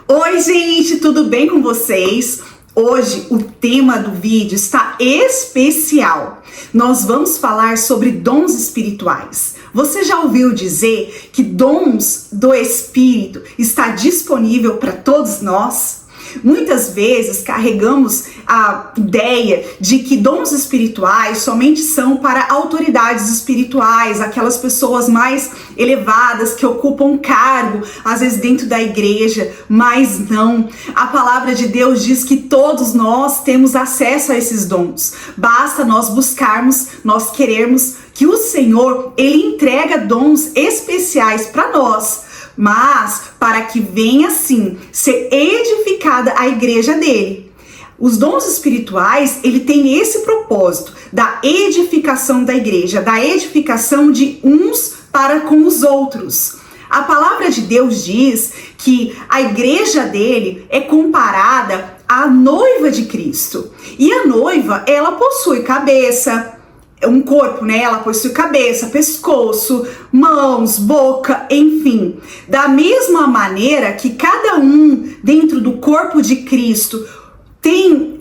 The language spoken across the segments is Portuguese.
Oi, gente, tudo bem com vocês? Hoje o tema do vídeo está especial. Nós vamos falar sobre dons espirituais. Você já ouviu dizer que dons do Espírito está disponível para todos nós? Muitas vezes carregamos a ideia de que dons espirituais somente são para autoridades espirituais, aquelas pessoas mais elevadas que ocupam cargo, às vezes dentro da igreja, mas não. A palavra de Deus diz que todos nós temos acesso a esses dons. Basta nós buscarmos, nós querermos que o Senhor, Ele entrega dons especiais para nós. Mas para que venha sim ser edificada a igreja dele. Os dons espirituais, ele tem esse propósito da edificação da igreja, da edificação de uns para com os outros. A palavra de Deus diz que a igreja dele é comparada à noiva de Cristo. E a noiva, ela possui cabeça, um corpo, né? Ela possui cabeça, pescoço, mãos, boca, enfim. Da mesma maneira que cada um dentro do corpo de Cristo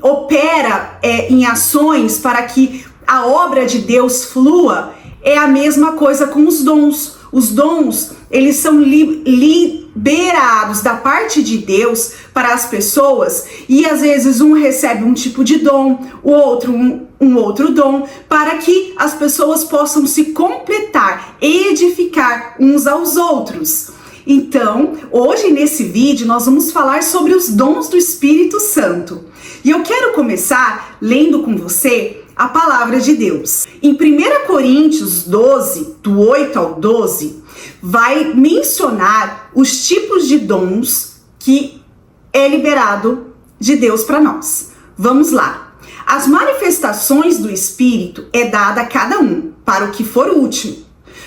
opera em ações para que a obra de Deus flua, é a mesma coisa com os dons. Os dons, eles são liberados da parte de Deus para as pessoas e às vezes um recebe um tipo de dom, o outro um outro dom, para que as pessoas possam se completar, edificar uns aos outros. Então, hoje nesse vídeo nós vamos falar sobre os dons do Espírito Santo. E eu quero começar lendo com você a palavra de Deus. Em 1 Coríntios 12, do 8 ao 12, vai mencionar os tipos de dons que é liberado de Deus para nós. Vamos lá. As manifestações do Espírito é dada a cada um, para o que for útil.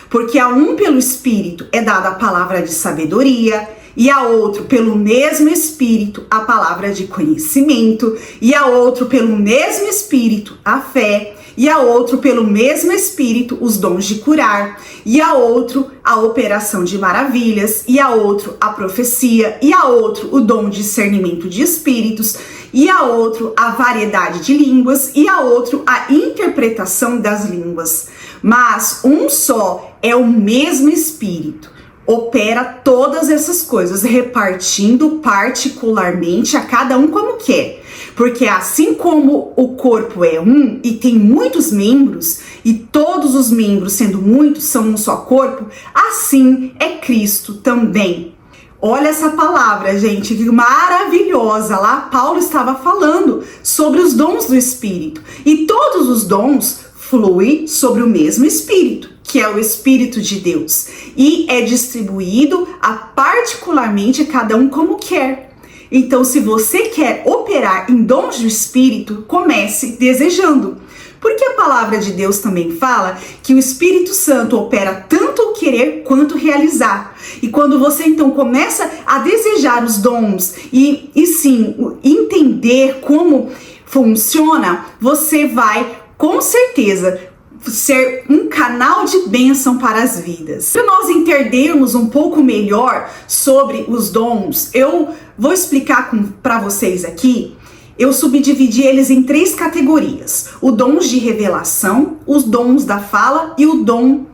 Porque a um pelo Espírito é dada a palavra de sabedoria, e a outro pelo mesmo Espírito a palavra de conhecimento, e a outro pelo mesmo Espírito a fé, e a outro pelo mesmo Espírito os dons de curar, e a outro a operação de maravilhas, e a outro a profecia, e a outro o dom de discernimento de espíritos, e a outro a variedade de línguas, e a outro a interpretação das línguas. Mas um só é o mesmo Espírito, opera todas essas coisas, repartindo particularmente a cada um como quer. Porque assim como o corpo é um e tem muitos membros, e todos os membros, sendo muitos, são um só corpo, assim é Cristo também. Olha essa palavra, gente, que maravilhosa. Lá Paulo estava falando sobre os dons do Espírito. E todos os dons fluem sobre o mesmo Espírito, que é o Espírito de Deus. E é distribuído particularmente a cada um como quer. Então, se você quer operar em dons do Espírito, comece desejando. Porque a palavra de Deus também fala que o Espírito Santo opera tanto o querer quanto realizar. E quando você então começa a desejar os dons e sim entender como funciona, você vai com certeza ser um canal de bênção para as vidas. Para nós entendermos um pouco melhor sobre os dons, eu vou explicar para vocês aqui. Eu subdividi eles em 3 categorias: o dons de revelação, os dons da fala e o dom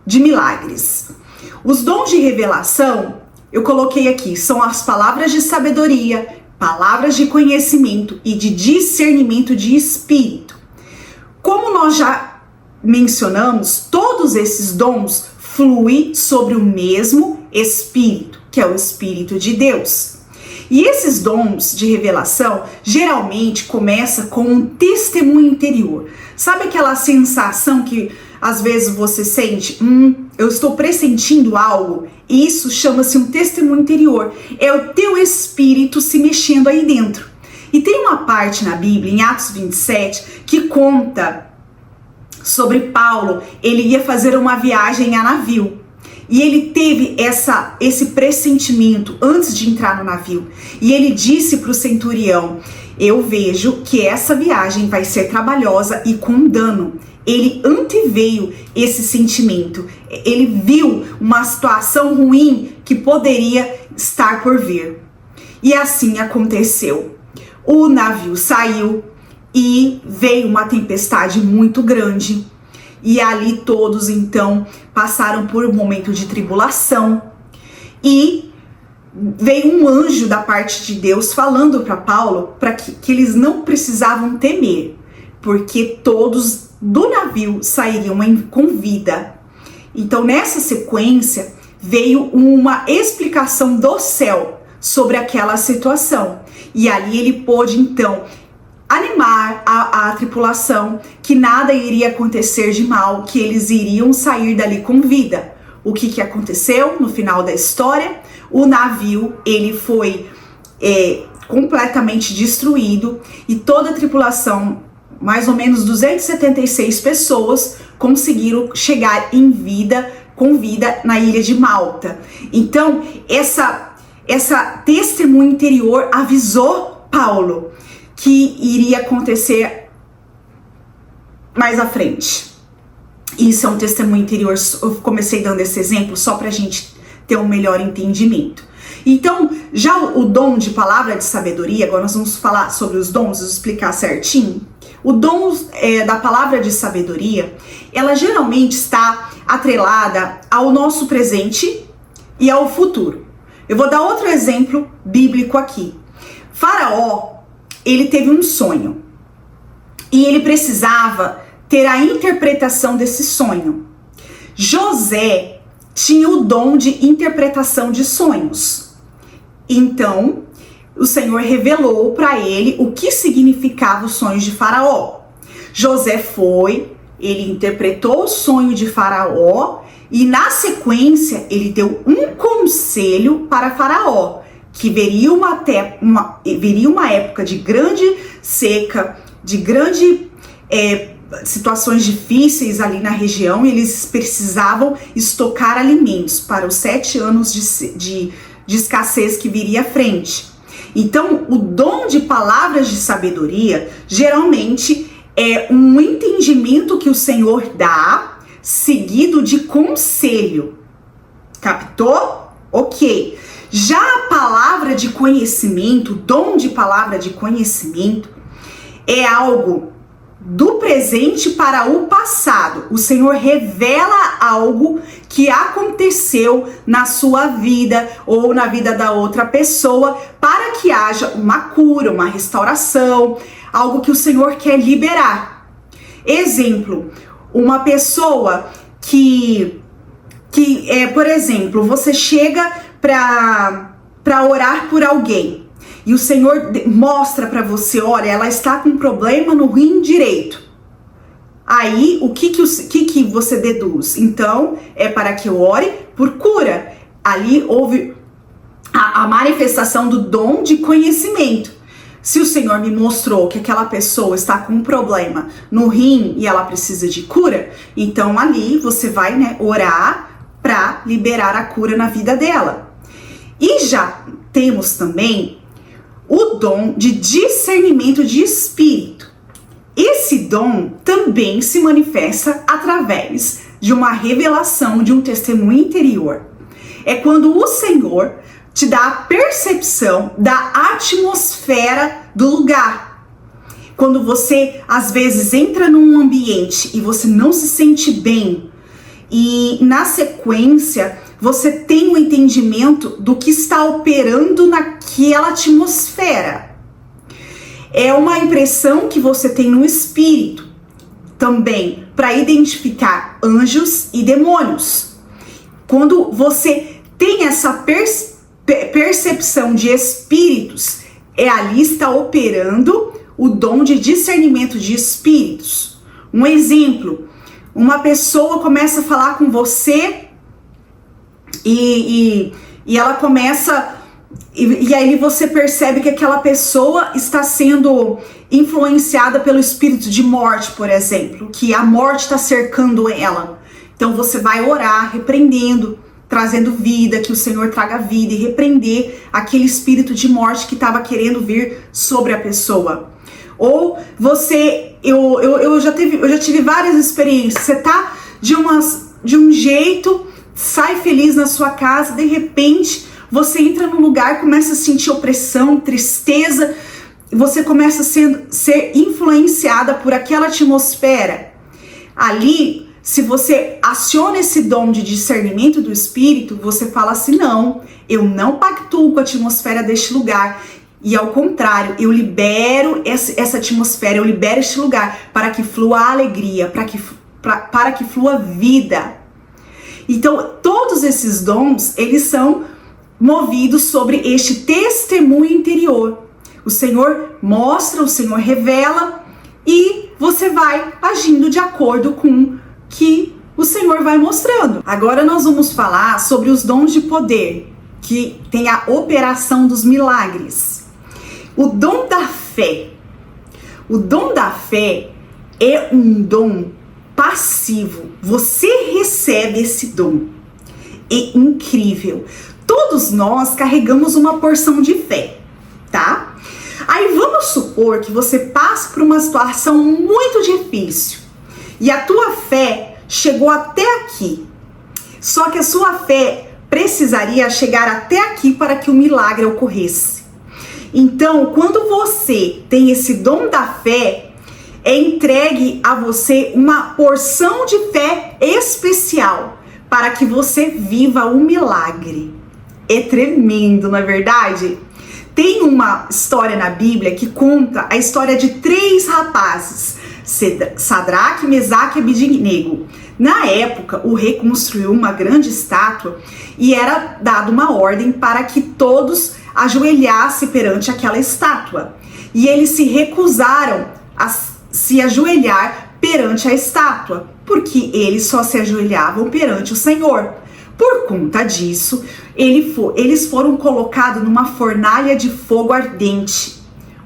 de milagres. Os dons de revelação, eu coloquei aqui, são as palavras de sabedoria, palavras de conhecimento e de discernimento de espírito. Como nós já mencionamos, todos esses dons fluem sobre o mesmo Espírito, que é o Espírito de Deus. E esses dons de revelação geralmente começa com um testemunho interior. Sabe aquela sensação que às vezes você sente? Eu estou pressentindo algo. Isso chama-se um testemunho interior. É o teu espírito se mexendo aí dentro. E tem uma parte na Bíblia, em Atos 27, que conta sobre Paulo. Ele ia fazer uma viagem a navio. E ele teve esse pressentimento antes de entrar no navio. E ele disse para o centurião: eu vejo que essa viagem vai ser trabalhosa e com dano. Ele anteveio esse sentimento. Ele viu uma situação ruim que poderia estar por vir. E assim aconteceu. O navio saiu e veio uma tempestade muito grande. E ali todos então passaram por um momento de tribulação. E veio um anjo da parte de Deus falando para Paulo para que eles não precisavam temer, porque todos do navio sairiam com vida. Então nessa sequência veio uma explicação do céu sobre aquela situação. E ali ele pôde então animar a tripulação que nada iria acontecer de mal, que eles iriam sair dali com vida. O que aconteceu no final da história? O navio ele foi completamente destruído e toda a tripulação, mais ou menos 276 pessoas, conseguiram chegar com vida na ilha de Malta. Então essa testemunha interior avisou Paulo que iria acontecer mais à frente. Isso é um testemunho interior. Eu comecei dando esse exemplo só pra gente ter um melhor entendimento. Então, já o dom de palavra de sabedoria, agora nós vamos falar sobre os dons, vou explicar certinho. O dom da palavra de sabedoria, ela geralmente está atrelada ao nosso presente e ao futuro. Eu vou dar outro exemplo bíblico aqui. Faraó, ele teve um sonho e ele precisava ter a interpretação desse sonho. José tinha o dom de interpretação de sonhos. Então, o Senhor revelou para ele o que significava os sonhos de Faraó. José ele interpretou o sonho de Faraó e na sequência ele deu um conselho para Faraó, que viria uma época de grande seca, de grande situações difíceis ali na região, e eles precisavam estocar alimentos para os 7 anos de escassez que viria à frente. Então, o dom de palavras de sabedoria geralmente é um entendimento que o Senhor dá, seguido de conselho. Captou? Ok. Já a palavra de conhecimento, o dom de palavra de conhecimento, é algo do presente para o passado. O Senhor revela algo que aconteceu na sua vida ou na vida da outra pessoa para que haja uma cura, uma restauração, algo que o Senhor quer liberar. Exemplo, uma pessoa por exemplo, você chega para orar por alguém e o Senhor mostra para você, olha, ela está com um problema no rim direito. Aí, o que você deduz? Então, é para que eu ore por cura. Ali houve a manifestação do dom de conhecimento. Se o Senhor me mostrou que aquela pessoa está com um problema no rim e ela precisa de cura, então ali você vai, orar para liberar a cura na vida dela. E já temos também o dom de discernimento de espírito. Esse dom também se manifesta através de uma revelação, de um testemunho interior. É quando o Senhor te dá a percepção da atmosfera do lugar. Quando você, às vezes, entra num ambiente e você não se sente bem, e na sequência você tem um entendimento do que está operando naquela atmosfera. É uma impressão que você tem no espírito também para identificar anjos e demônios. Quando você tem essa percepção de espíritos, ali está operando o dom de discernimento de espíritos. Um exemplo, uma pessoa começa a falar com você e ela começa... E aí você percebe que aquela pessoa está sendo influenciada pelo espírito de morte, por exemplo, que a morte está cercando ela. Então você vai orar, repreendendo, trazendo vida, que o Senhor traga vida e repreender aquele espírito de morte que estava querendo vir sobre a pessoa. Ou você, eu já tive várias experiências. Você tá de um jeito, sai feliz na sua casa, de repente você entra num lugar, começa a sentir opressão, tristeza, você começa a ser influenciada por aquela atmosfera. Ali, se você aciona esse dom de discernimento do Espírito, você fala assim, não, eu não pactuo com a atmosfera deste lugar. E ao contrário, eu libero essa atmosfera, eu libero este lugar para que flua a alegria, para que flua vida. Então, todos esses dons, eles são movidos sobre este testemunho interior. O Senhor mostra, o Senhor revela e você vai agindo de acordo com que o Senhor vai mostrando. Agora nós vamos falar sobre os dons de poder, que tem a operação dos milagres. O dom da fé. O dom da fé é um dom passivo. Você recebe esse dom. É incrível. Todos nós carregamos uma porção de fé, tá? Aí vamos supor que você passe por uma situação muito difícil e a tua fé chegou até aqui. Só que a sua fé precisaria chegar até aqui para que o milagre ocorresse. Então, quando você tem esse dom da fé, é entregue a você uma porção de fé especial para que você viva o milagre. É tremendo, não é verdade? Tem uma história na Bíblia que conta a história de 3 rapazes, Sadraque, Mesaque e Abednego. Na época, o rei construiu uma grande estátua e era dada uma ordem para que todos ajoelhassem perante aquela estátua. E eles se recusaram a se ajoelhar perante a estátua, porque eles só se ajoelhavam perante o Senhor. Por conta disso, eles foram colocados numa fornalha de fogo ardente,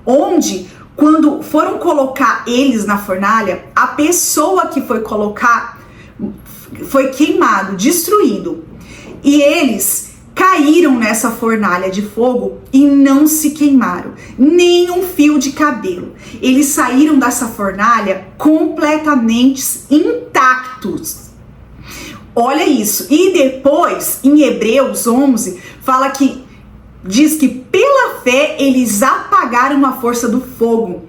onde, quando foram colocar eles na fornalha, a pessoa que foi colocar foi queimado, destruído. E eles caíram nessa fornalha de fogo e não se queimaram, nem um fio de cabelo. Eles saíram dessa fornalha completamente intactos. Olha isso. E depois, em Hebreus 11, diz que pela fé eles apagaram a força do fogo.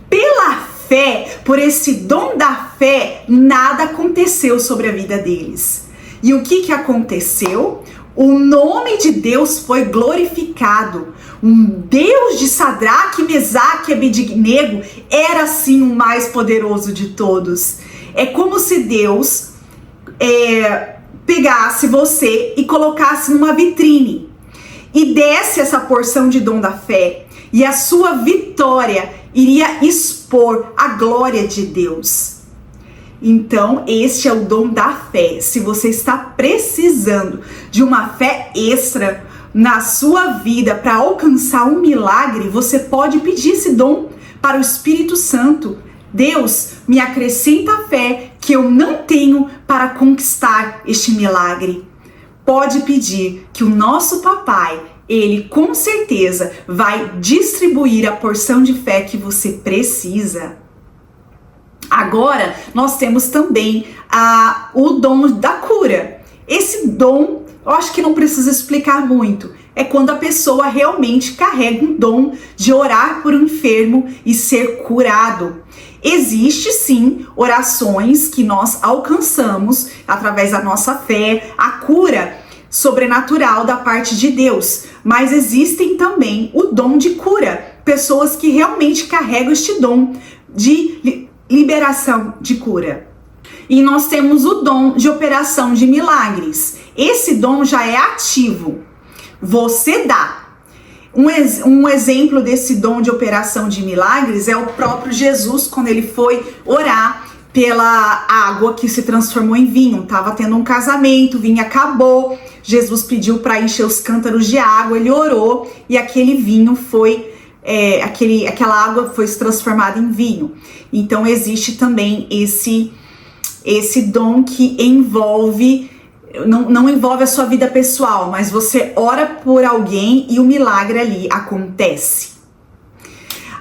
Pela fé, por esse dom da fé, nada aconteceu sobre a vida deles. E o que aconteceu? O nome de Deus foi glorificado. Um Deus de Sadraque, Mesaque e Abednego era sim o mais poderoso de todos. É como se Deus pegasse você e colocasse numa vitrine e desse essa porção de dom da fé, e a sua vitória iria expor a glória de Deus. Então, este é o dom da fé. Se você está precisando de uma fé extra na sua vida para alcançar um milagre, você pode pedir esse dom para o Espírito Santo. Deus, me acrescenta fé que eu não tenho para conquistar este milagre. Pode pedir que o nosso papai, ele com certeza vai distribuir a porção de fé que você precisa. Agora, nós temos também o dom da cura. Esse dom, eu acho que não precisa explicar muito. É quando a pessoa realmente carrega um dom de orar por um enfermo e ser curado. Existe sim orações que nós alcançamos através da nossa fé, a cura sobrenatural da parte de Deus, mas existem também o dom de cura, pessoas que realmente carregam este dom de liberação de cura. E nós temos o dom de operação de milagres. Esse dom já é ativo, você dá. Um exemplo desse dom de operação de milagres é o próprio Jesus, quando ele foi orar pela água que se transformou em vinho. Estava tendo um casamento, o vinho acabou, Jesus pediu para encher os cântaros de água, ele orou e aquele vinho foi, aquela água foi se transformada em vinho. Então existe também esse dom que envolve... Não envolve a sua vida pessoal, mas você ora por alguém e o milagre ali acontece.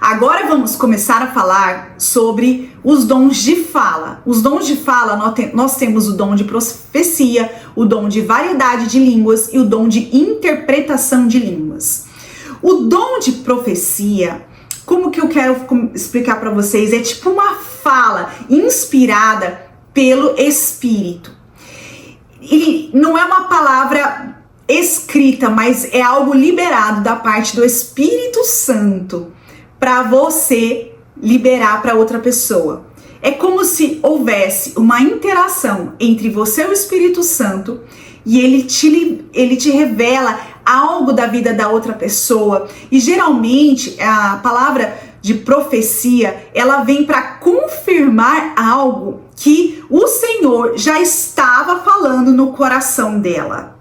Agora vamos começar a falar sobre os dons de fala. Os dons de fala, nós temos o dom de profecia, o dom de variedade de línguas e o dom de interpretação de línguas. O dom de profecia, como que eu quero explicar para vocês, é tipo uma fala inspirada pelo Espírito. E não é uma palavra escrita, mas é algo liberado da parte do Espírito Santo para você liberar para outra pessoa. É como se houvesse uma interação entre você e o Espírito Santo e ele te revela algo da vida da outra pessoa. E geralmente a palavra de profecia, ela vem para confirmar algo que o Senhor já estava falando no coração dela.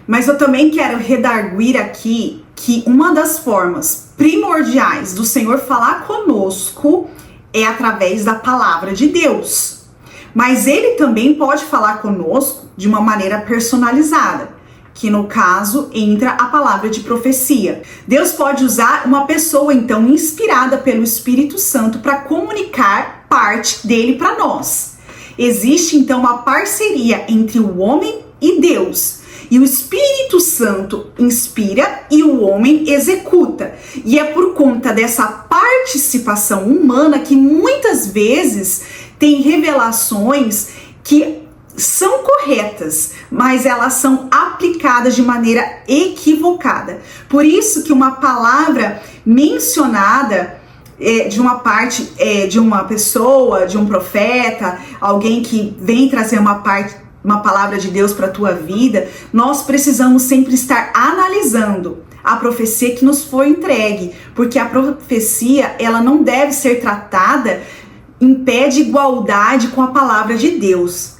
Mas eu também quero redarguir aqui que uma das formas primordiais do Senhor falar conosco é através da palavra de Deus. Mas Ele também pode falar conosco de uma maneira personalizada, que no caso entra a palavra de profecia. Deus pode usar uma pessoa então inspirada pelo Espírito Santo para comunicar parte dele para nós. Existe então uma parceria entre o homem e Deus. E o Espírito Santo inspira e o homem executa. E é por conta dessa participação humana que muitas vezes tem revelações que são corretas, mas elas são aplicadas de maneira equivocada. Por isso que uma palavra mencionada de uma parte de uma pessoa, de um profeta, alguém que vem trazer uma palavra de Deus para a tua vida, nós precisamos sempre estar analisando a profecia que nos foi entregue, porque a profecia, ela não deve ser tratada em pé de igualdade com a palavra de Deus.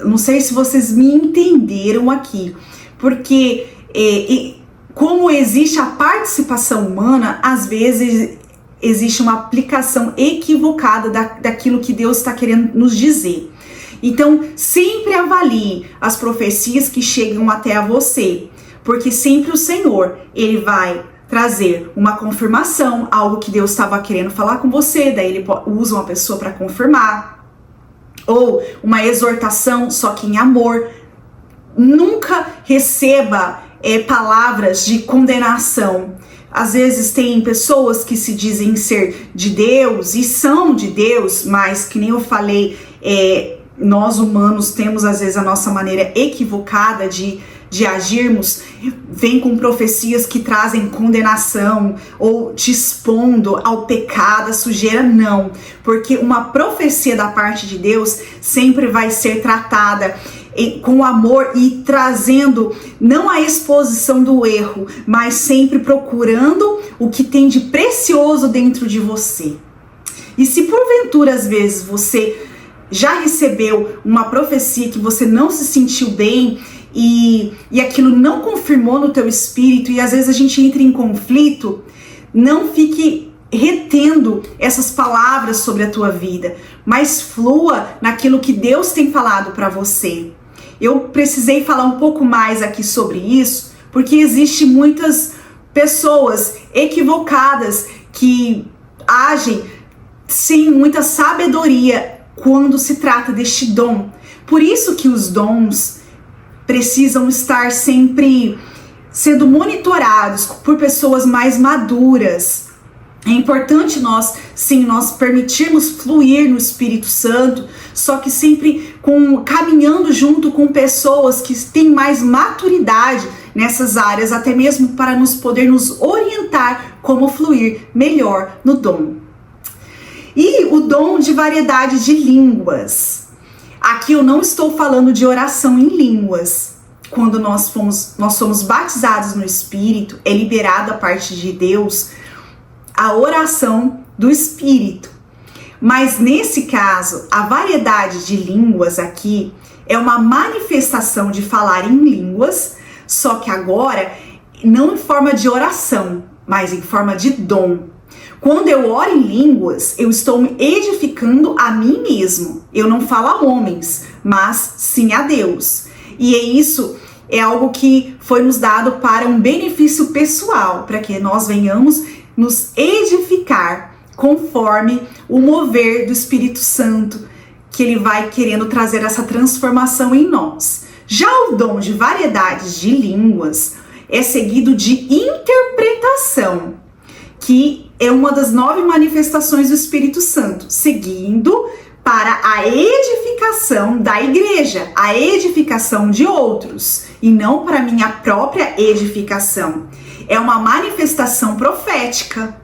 Não sei se vocês me entenderam aqui, porque como existe a participação humana, às vezes existe uma aplicação equivocada daquilo que Deus está querendo nos dizer. Então, sempre avalie as profecias que chegam até a você, porque sempre o Senhor, Ele vai trazer uma confirmação, algo que Deus estava querendo falar com você, daí Ele usa uma pessoa para confirmar, ou uma exortação, só que em amor. Nunca receba palavras de condenação. Às vezes tem pessoas que se dizem ser de Deus e são de Deus, mas que nem eu falei, nós humanos temos às vezes a nossa maneira equivocada de agirmos, vem com profecias que trazem condenação ou te expondo ao pecado, à sujeira. Não, porque uma profecia da parte de Deus sempre vai ser tratada com amor e trazendo não a exposição do erro, mas sempre procurando o que tem de precioso dentro de você. E se porventura às vezes você já recebeu uma profecia que você não se sentiu bem e aquilo não confirmou no teu espírito, e às vezes a gente entra em conflito, não fique retendo essas palavras sobre a tua vida, mas flua naquilo que Deus tem falado para você. Eu precisei falar um pouco mais aqui sobre isso, porque existe muitas pessoas equivocadas que agem sem muita sabedoria quando se trata deste dom. Por isso que os dons precisam estar sempre sendo monitorados por pessoas mais maduras. É importante nós permitirmos fluir no Espírito Santo, só que sempre caminhando junto com pessoas que têm mais maturidade nessas áreas, até mesmo para poder nos orientar como fluir melhor no dom. E o dom de variedade de línguas. Aqui eu não estou falando de oração em línguas. Quando nós somos batizados no Espírito, é liberado a parte de Deus a oração do Espírito. Mas nesse caso, a variedade de línguas aqui é uma manifestação de falar em línguas, só que agora não em forma de oração, mas em forma de dom. Quando eu oro em línguas, eu estou me edificando a mim mesmo. Eu não falo a homens, mas sim a Deus. E isso é algo que foi nos dado para um benefício pessoal, para que nós venhamos nos edificar conforme o mover do Espírito Santo, que ele vai querendo trazer essa transformação em nós. Já o dom de variedades de línguas é seguido de interpretação, que é uma das 9 manifestações do Espírito Santo, seguindo para a edificação da igreja, a edificação de outros, e não para minha própria edificação. É uma manifestação profética.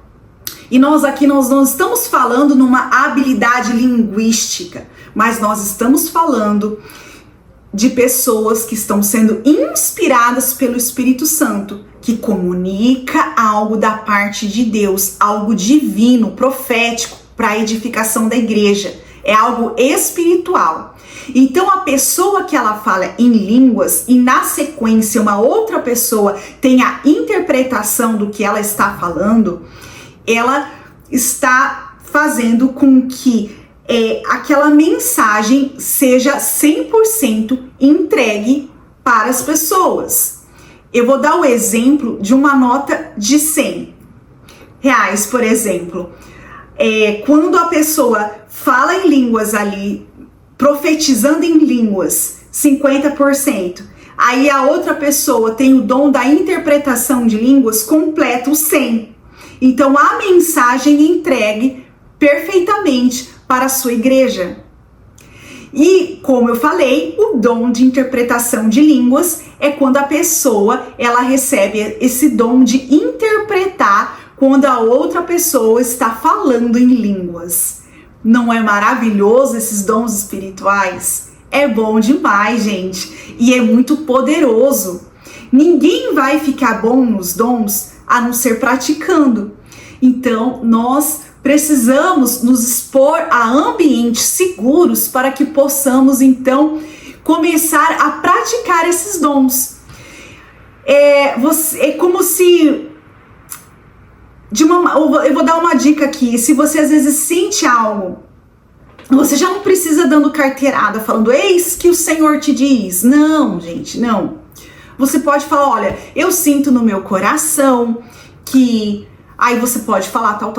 E nós não estamos falando numa habilidade linguística, mas nós estamos falando de pessoas que estão sendo inspiradas pelo Espírito Santo, que comunica algo da parte de Deus, algo divino, profético, para a edificação da igreja. É algo espiritual. Então a pessoa que ela fala em línguas e na sequência uma outra pessoa tem a interpretação do que ela está falando, ela está fazendo com que aquela mensagem seja 100% entregue para as pessoas. Eu vou dar o exemplo de uma nota de R$100, por exemplo. Quando a pessoa fala em línguas ali, profetizando em línguas, 50%. Aí a outra pessoa tem o dom da interpretação de línguas, completa o 100%. Então a mensagem entregue perfeitamente para a sua igreja. E como eu falei, o dom de interpretação de línguas é quando a pessoa ela recebe esse dom de interpretar quando a outra pessoa está falando em línguas. Não é maravilhoso esses dons espirituais? É bom demais, gente, e é muito poderoso. Ninguém vai ficar bom nos dons a não ser praticando. Então, nós precisamos nos expor a ambientes seguros para que possamos, então, começar a praticar esses dons. É como se... eu vou dar uma dica aqui. Se você às vezes sente algo, você já não precisa dando carteirada, falando, eis que o Senhor te diz. Não, gente, não. Você pode falar, olha, eu sinto no meu coração que... Aí você pode falar tal,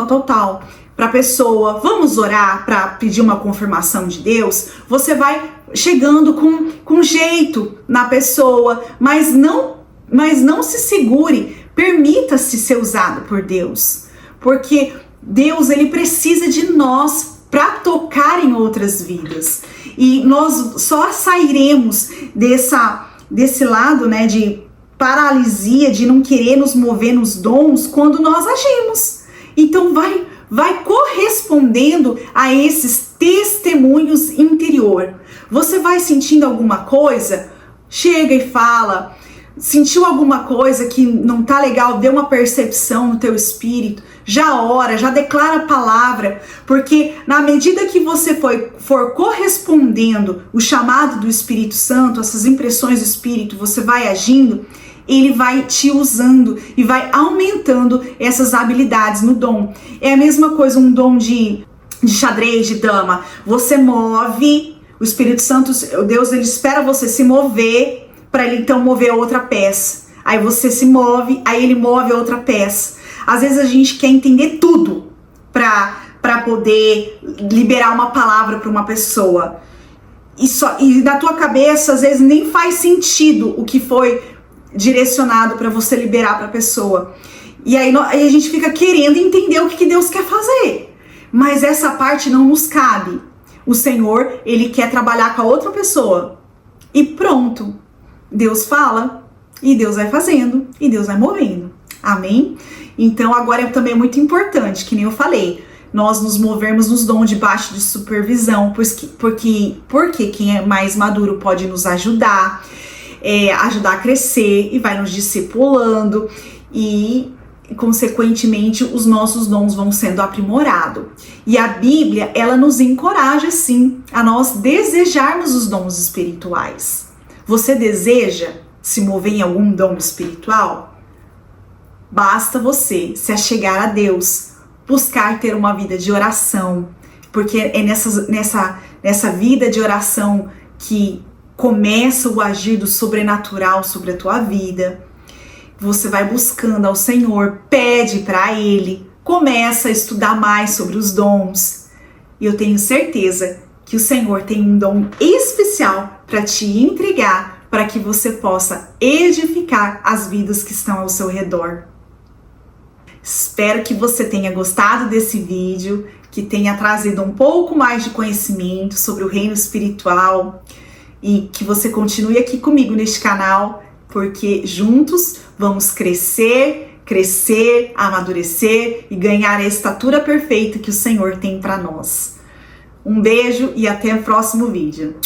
para a pessoa, vamos orar para pedir uma confirmação de Deus. Você vai chegando com jeito na pessoa, mas não se segure, permita-se ser usado por Deus, porque Deus ele precisa de nós para tocar em outras vidas, e nós só sairemos desse lado, né, de paralisia, de não querer nos mover nos dons quando nós agimos. Então vai correspondendo a esses testemunhos interior. Você vai sentindo alguma coisa, chega e fala. Sentiu alguma coisa que não tá legal, deu uma percepção no teu espírito, já ora, já declara a palavra, porque na medida que você for correspondendo o chamado do Espírito Santo, essas impressões do Espírito, você vai agindo, ele vai te usando e vai aumentando essas habilidades no dom. É a mesma coisa um dom de xadrez, de dama. Você move, o Espírito Santo, Deus, ele espera você se mover para ele então mover outra peça. Aí você se move, aí ele move outra peça. Às vezes a gente quer entender tudo para poder liberar uma palavra para uma pessoa. E na tua cabeça, às vezes, nem faz sentido o que foi direcionado para você liberar para a pessoa. E aí a gente fica querendo entender o que Deus quer fazer. Mas essa parte não nos cabe. O Senhor, ele quer trabalhar com a outra pessoa. E pronto. Deus fala, e Deus vai fazendo, e Deus vai movendo. Amém? Então agora também é muito importante, que nem eu falei, nós nos movermos nos dons debaixo de supervisão, porque quem é mais maduro pode nos ajudar, ajudar a crescer e vai nos discipulando e consequentemente os nossos dons vão sendo aprimorados. E a Bíblia, ela nos encoraja sim a nós desejarmos os dons espirituais. Você deseja se mover em algum dom espiritual? Basta você se achegar a Deus, buscar ter uma vida de oração, porque é nessa vida de oração que começa o agir do sobrenatural sobre a tua vida. você vai buscando ao Senhor, pede para Ele, começa a estudar mais sobre os dons. E eu tenho certeza que o Senhor tem um dom especial para te entregar, para que você possa edificar as vidas que estão ao seu redor. Espero que você tenha gostado desse vídeo, que tenha trazido um pouco mais de conhecimento sobre o reino espiritual e que você continue aqui comigo neste canal, porque juntos vamos crescer, amadurecer e ganhar a estatura perfeita que o Senhor tem para nós. Um beijo e até o próximo vídeo.